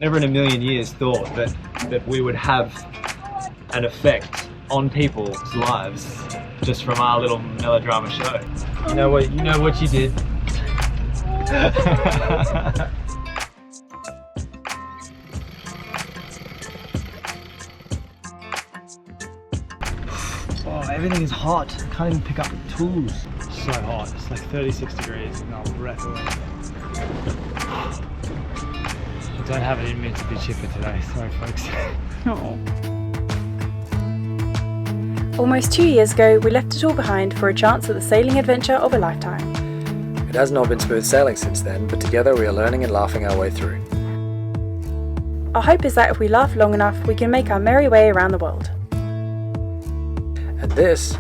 Never in a million years thought that we would have an effect on people's lives just from our little melodrama show. You know what you did. Oh, everything is hot. I can't even pick up the tools. So hot, it's like 36 degrees and I'll breath away. I don't have it in me to be chipper today, sorry folks. Oh. Almost 2 years ago, we left it all behind for a chance at the sailing adventure of a lifetime. It has not been smooth sailing since then, but together we are learning and laughing our way through. Our hope is that if we laugh long enough, we can make our merry way around the world. And this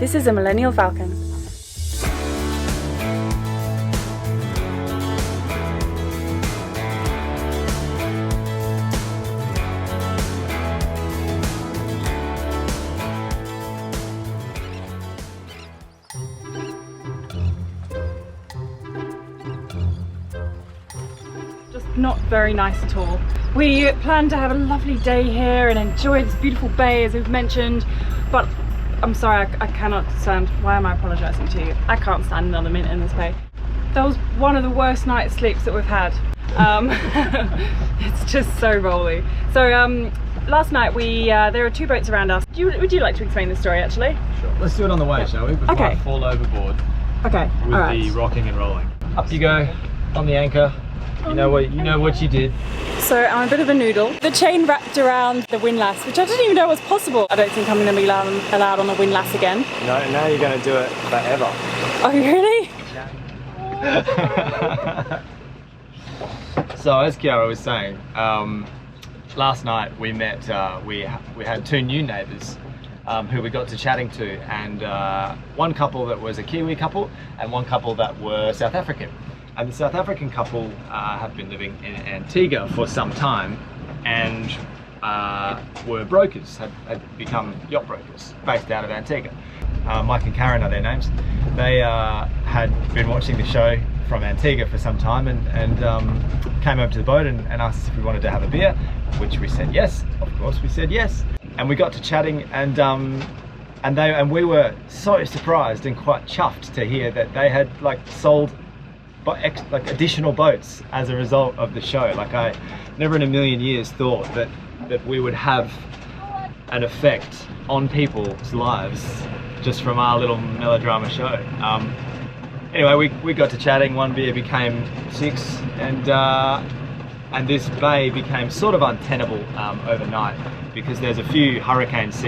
is a Millennial Falcon. Not very nice at all. We planned to have a lovely day here and enjoy this beautiful bay as we've mentioned, but I'm sorry, I cannot stand. Why am I apologising to you? I can't stand another minute in this bay. That was one of the worst night's sleeps that we've had. It's just so rolly. So last night there are two boats around us. Would you like to explain the story actually? Sure. Let's do it on the way, shall we? Before I fall overboard. Okay. With the rocking and rolling. Up you go on the anchor. You know what you did. So I'm a bit of a noodle. The chain wrapped around the windlass, which I didn't even know was possible. I don't think I'm going to be allowed on the windlass again. No, now you're going to do it forever. Oh really? So as Kiara was saying, last night we met. We had two new neighbours who we got to chatting to, and one couple that was a Kiwi couple and one couple that were South African. And the South African couple have been living in Antigua for some time and were brokers, had become yacht brokers based out of Antigua. Mike and Karen are their names. They had been watching the show from Antigua for some time and came over to the boat and asked us if we wanted to have a beer, which we said yes. Of course we said yes. And we got to chatting and we were so surprised and quite chuffed to hear that they had sold additional boats as a result of the show. I never in a million years thought that we would have an effect on people's lives just from our little melodrama show. Anyway, we got to chatting. One beer became 6, and this bay became sort of untenable overnight because there's a few hurricanes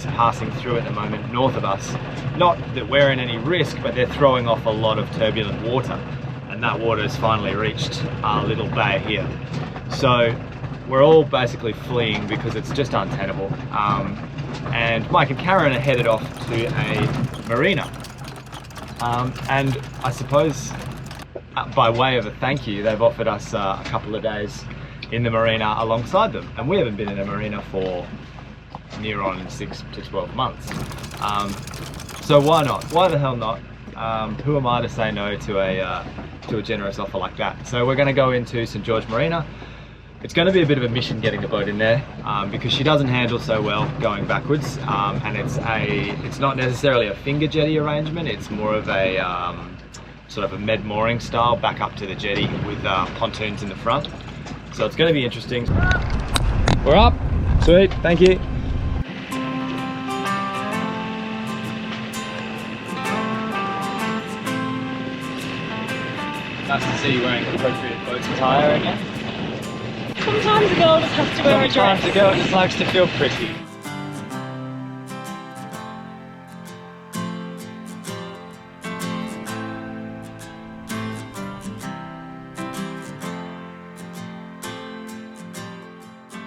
passing through at the moment north of us. Not that we're in any risk, but they're throwing off a lot of turbulent water, and that water has finally reached our little bay here. So we're all basically fleeing because it's just untenable. And Mike and Karen are headed off to a marina. And I suppose by way of a thank you, they've offered us a couple of days in the marina alongside them. And we haven't been in a marina for near on 6 to 12 months. So why not? Why the hell not? Who am I to say no to a generous offer like that? So we're going to go into St. George Marina. It's going to be a bit of a mission getting the boat in there because she doesn't handle so well going backwards, and it's not necessarily a finger jetty arrangement. It's more of a sort of a med mooring style back up to the jetty with pontoons in the front. So it's going to be interesting. We're up. Sweet. Thank you. Nice to see you wearing appropriate boat attire again. Sometimes a girl just has to wear a dress. Sometimes a girl just likes to feel pretty.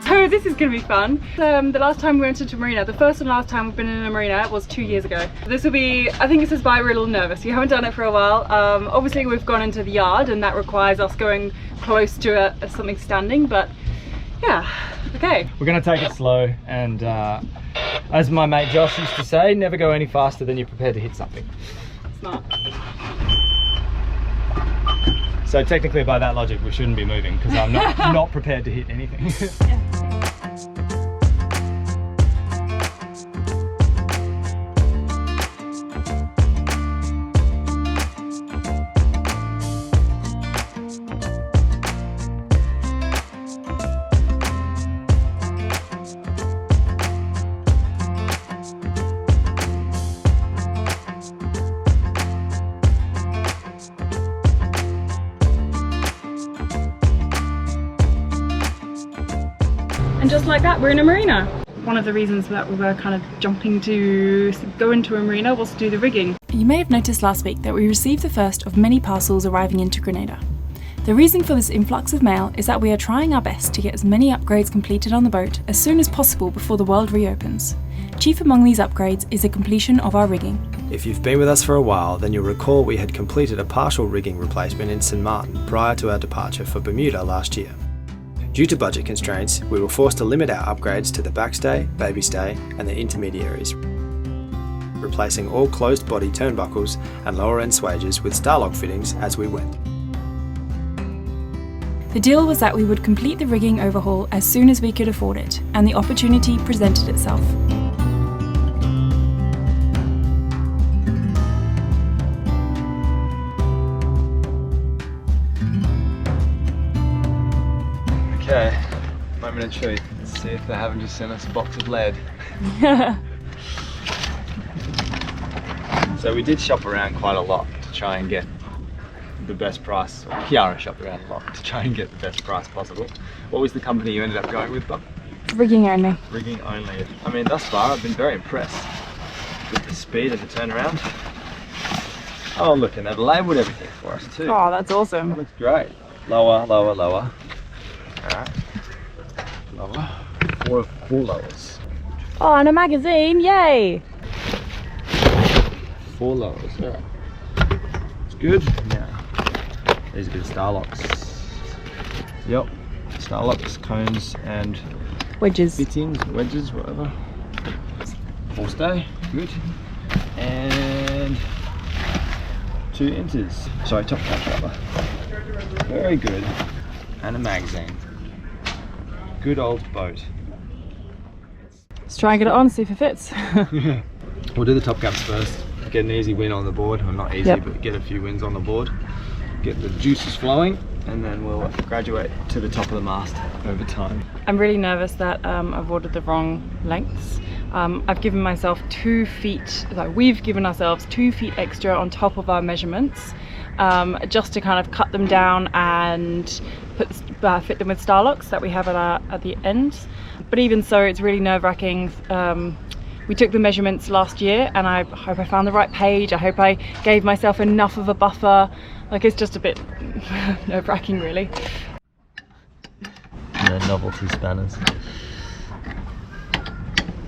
So this is going to be fun. The last time we went into a marina, the first and last time we've been in a marina was 2 years ago. This will be, I think this is why we're a little nervous. You haven't done it for a while. Obviously we've gone into the yard and that requires us going close to something standing, but yeah, okay. We're going to take it slow and as my mate Josh used to say, never go any faster than you're prepared to hit something. Smart. So technically by that logic we shouldn't be moving because I'm not prepared to hit anything. And just like that, we're in a marina. One of the reasons that we were kind of jumping to go into a marina was to do the rigging. You may have noticed last week that we received the first of many parcels arriving into Grenada. The reason for this influx of mail is that we are trying our best to get as many upgrades completed on the boat as soon as possible before the world reopens. Chief among these upgrades is the completion of our rigging. If you've been with us for a while, then you'll recall we had completed a partial rigging replacement in St Martin prior to our departure for Bermuda last year. Due to budget constraints, we were forced to limit our upgrades to the Backstay, Babystay and the Intermediaries, replacing all closed body turnbuckles and lower end swages with Sta-lok fittings as we went. The deal was that we would complete the rigging overhaul as soon as we could afford it, and the opportunity presented itself. Okay, moment of truth. Let's see if they haven't just sent us a box of lead. So we did shop around quite a lot to try and get the best price. Kiara shopped around a lot to try and get the best price possible. What was the company you ended up going with, Bob? Rigging only. Rigging only. I mean, thus far I've been very impressed with the speed of the turnaround. Oh look, and they've labelled everything for us too. Oh, that's awesome. That looks great. Lower, lower, lower. Alright. Lower. Four lowers. Oh, and a magazine, yay! 4 lowers, alright. It's good. Now, these are good Sta-loks. Yep. Sta-loks, cones and Wedges. fittings, wedges, whatever. Forestay, good. And 2 enters. Sorry, top cap rather. Very good. And a magazine. Good old boat. Let's try and get it on, see if it fits. We'll do the top caps first. Get an easy win on the board. Well, not easy, Yep. but get a few wins on the board. Get the juices flowing, and then we'll graduate to the top of the mast over time. I'm really nervous that I've ordered the wrong lengths. I've given myself 2 feet, we've given ourselves 2 feet extra on top of our measurements, just to kind of cut them down and fit them with Sta-loks that we have at the end. But even so, it's really nerve-wracking. We took the measurements last year, and I hope I found the right page. I hope I gave myself enough of a buffer. Like, it's just a bit nerve-wracking, really. The novelty spanners.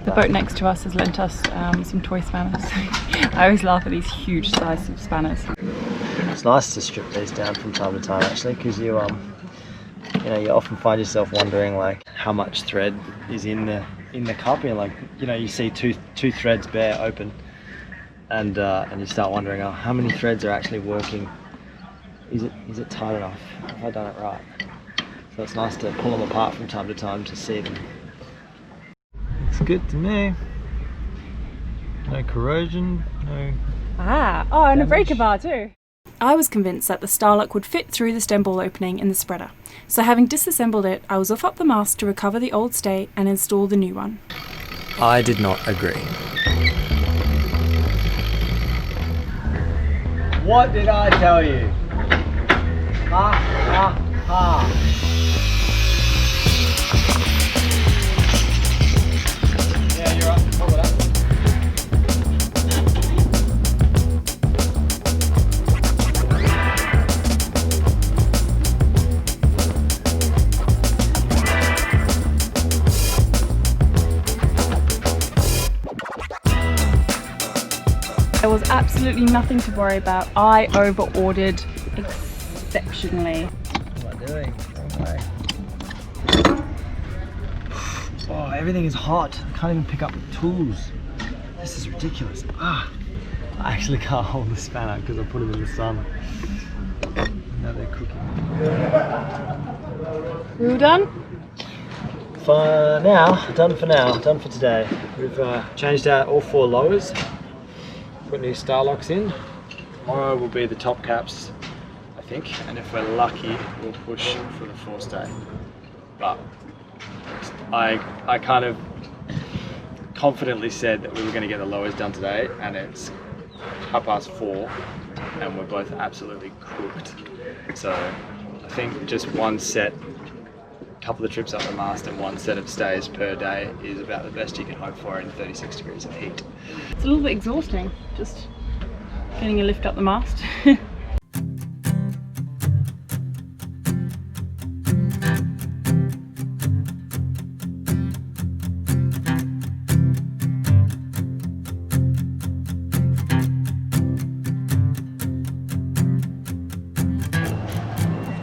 The boat next to us has lent us some toy spanners. I always laugh at these huge size of spanners. It's nice to strip these down from time to time, actually, because you often find yourself wondering like how much thread is in the cup. You're like, you see two threads bare open, and you start wondering, oh, how many threads are actually working? Is it tight enough? Have I done it right? So it's nice to pull them apart from time to time to see them. Looks good to me. No corrosion, no. Oh, and a breaker bar too. I was convinced that the Sta-lok would fit through the stem ball opening in the spreader, so having disassembled it, I was off up the mast to recover the old stay and install the new one. I did not agree. What did I tell you? Ha ha ha. Yeah, you're right. Pull it up. There was absolutely nothing to worry about. I over-ordered exceptionally. What am I doing? Okay. Oh, everything is hot. I can't even pick up tools. This is ridiculous. I actually can't hold the spanner because I put it in the sun. And then they're cooking. We all done? For now, done for today. We've changed out all 4 lowers, put new Sta-loks in. Tomorrow will be the top caps, I think, and if we're lucky, we'll push for the forestay. But I kind of confidently said that we were going to get the lowers done today, and it's 4:30 and we're both absolutely cooked. So I think just one set, a couple of trips up the mast and one set of stays per day is about the best you can hope for in 36 degrees of heat. It's a little bit exhausting, just getting a lift up the mast.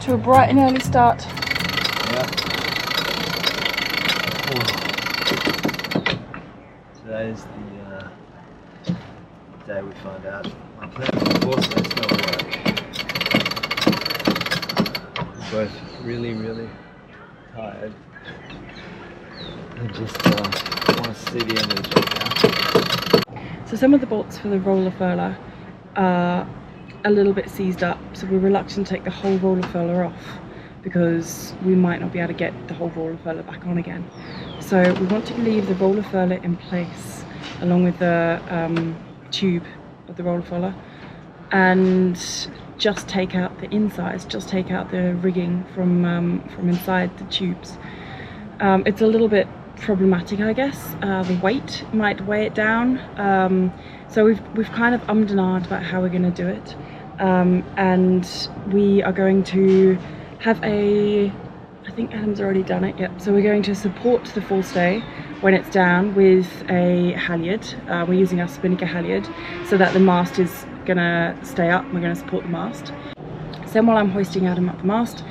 To a bright and early start. Yeah. Today's the day we find out. I'm planning for forestay's going to work. We're both really, really tired. And just want to see the end of the trip now. So some of the bolts for the roller furler are a little bit seized up, so we're reluctant to take the whole roller furler off because we might not be able to get the whole roller furler back on again. So we want to leave the roller furler in place along with the tube of the roller furler and just take out the insides, just take out the rigging from inside the tubes. It's a little bit problematic, I guess. The weight might weigh it down. So we've kind of ummed and ahed about how we're going to do it, and we are going to have I think Adam's already done it, yep. So we're going to support the forestay when it's down with a halyard. We're using our spinnaker halyard so that the mast is going to stay up. We're going to support the mast. So while I'm hoisting Adam up the mast,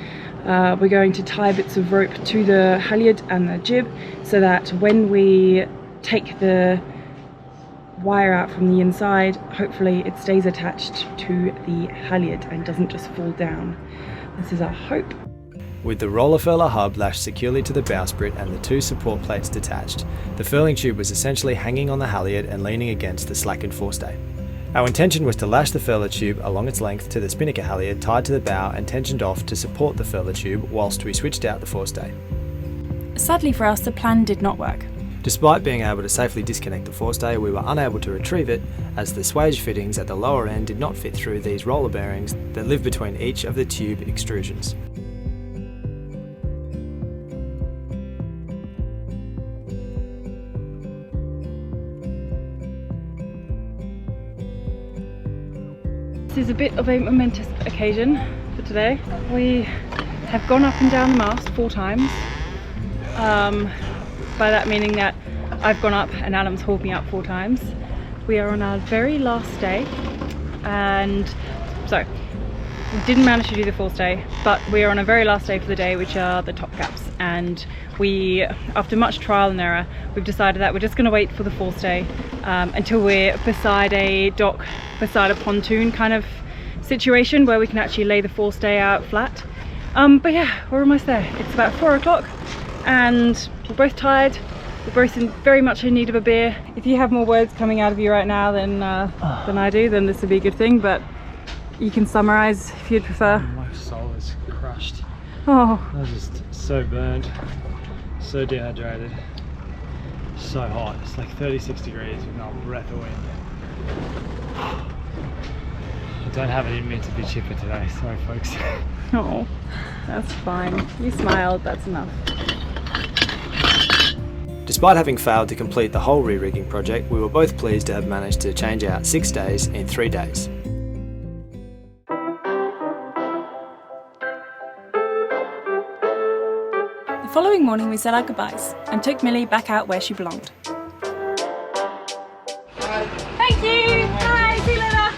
we're going to tie bits of rope to the halyard and the jib so that when we take the wire out from the inside, hopefully it stays attached to the halyard and doesn't just fall down. This is our hope. With the roller furler hub lashed securely to the bowsprit and the 2 support plates detached, the furling tube was essentially hanging on the halyard and leaning against the slackened forestay. Our intention was to lash the furler tube along its length to the spinnaker halyard tied to the bow and tensioned off to support the furler tube whilst we switched out the forestay. Sadly for us, the plan did not work. Despite being able to safely disconnect the forestay, we were unable to retrieve it as the swage fittings at the lower end did not fit through these roller bearings that live between each of the tube extrusions. This is a bit of a momentous occasion for today. We have gone up and down the mast 4 times. By that meaning that I've gone up and Adam's hauled me up 4 times. We are on our very last day, and so we didn't manage to do the forestay, but we are on a very last day for the day, which are the top caps. And we, after much trial and error, we've decided that we're just going to wait for the forestay until we're beside a dock, beside a pontoon kind of situation where we can actually lay the forestay out flat. But yeah, we're almost there. It's about 4 o'clock and we're both tired. We're both very much in need of a beer. If you have more words coming out of you right now than I do, then this would be a good thing, but you can summarize if you'd prefer. My soul is crushed. Oh. I was just so burned, so dehydrated, so hot. It's like 36 degrees with not a breath of wind. I don't have it in me to be chipper today, sorry folks. Oh, that's fine. You smiled, that's enough. Despite having failed to complete the whole re-rigging project, we were both pleased to have managed to change out 6 stays in 3 days. The following morning we said our goodbyes and took Millie back out where she belonged. Thank you! Bye, see you later!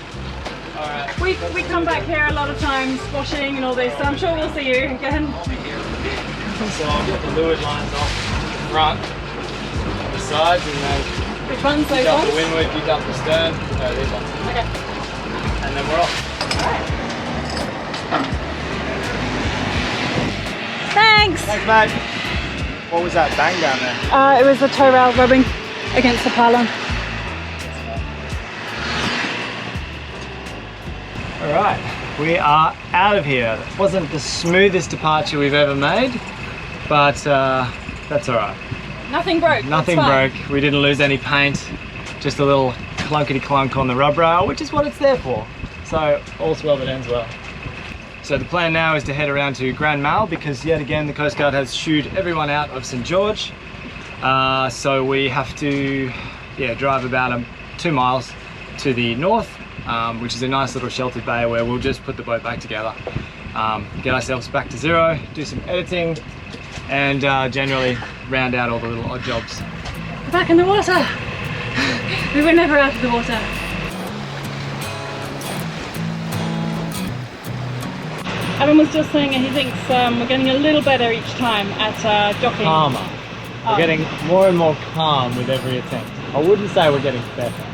Alright. We come back here a lot of times, washing and all this, so I'm sure we'll see you again. So I've got the leeward lines off the front, the sides, and then Which ones? Those pick up ones? the windward, pick up the stern, no, these ones. Okay. And then we're off. Alright. Thanks. Thanks, mate. What was that bang down there? It was the tow rail rubbing against the pylon. All right, we are out of here. It wasn't the smoothest departure we've ever made, but that's all right. Nothing broke. Nothing broke. We didn't lose any paint. Just a little clunkety clunk on the rub rail, which is what it's there for. So all's well that ends well. So the plan now is to head around to Grand Mal because yet again the Coast Guard has shooed everyone out of St George. So we have to drive about 2 miles to the north, which is a nice little sheltered bay where we'll just put the boat back together, get ourselves back to zero, do some editing, and generally round out all the little odd jobs. We're back in the water. We were never out of the water. Adam was just saying he thinks we're getting a little better each time at docking. Calmer. We're getting more and more calm with every attempt. I wouldn't say we're getting better.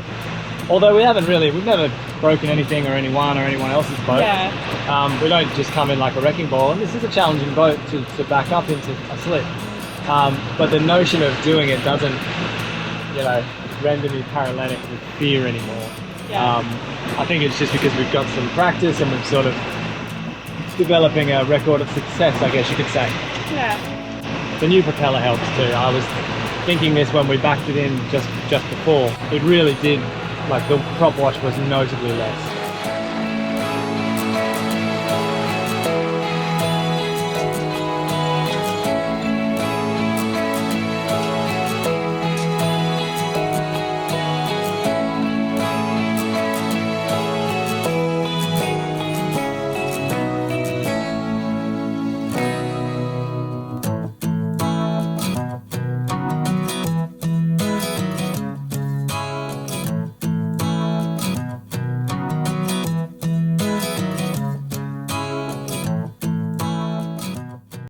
Although we've never broken anything or anyone else's boat. Yeah. We don't just come in like a wrecking ball, and this is a challenging boat to back up into a slip. But the notion of doing it doesn't, render me paralytic with fear anymore. Yeah. I think it's just because we've got some practice and we've sort of developing a record of success, I guess you could say. Yeah. The new propeller helps too. I was thinking this when we backed it in just before. It really did, like the prop wash was notably less.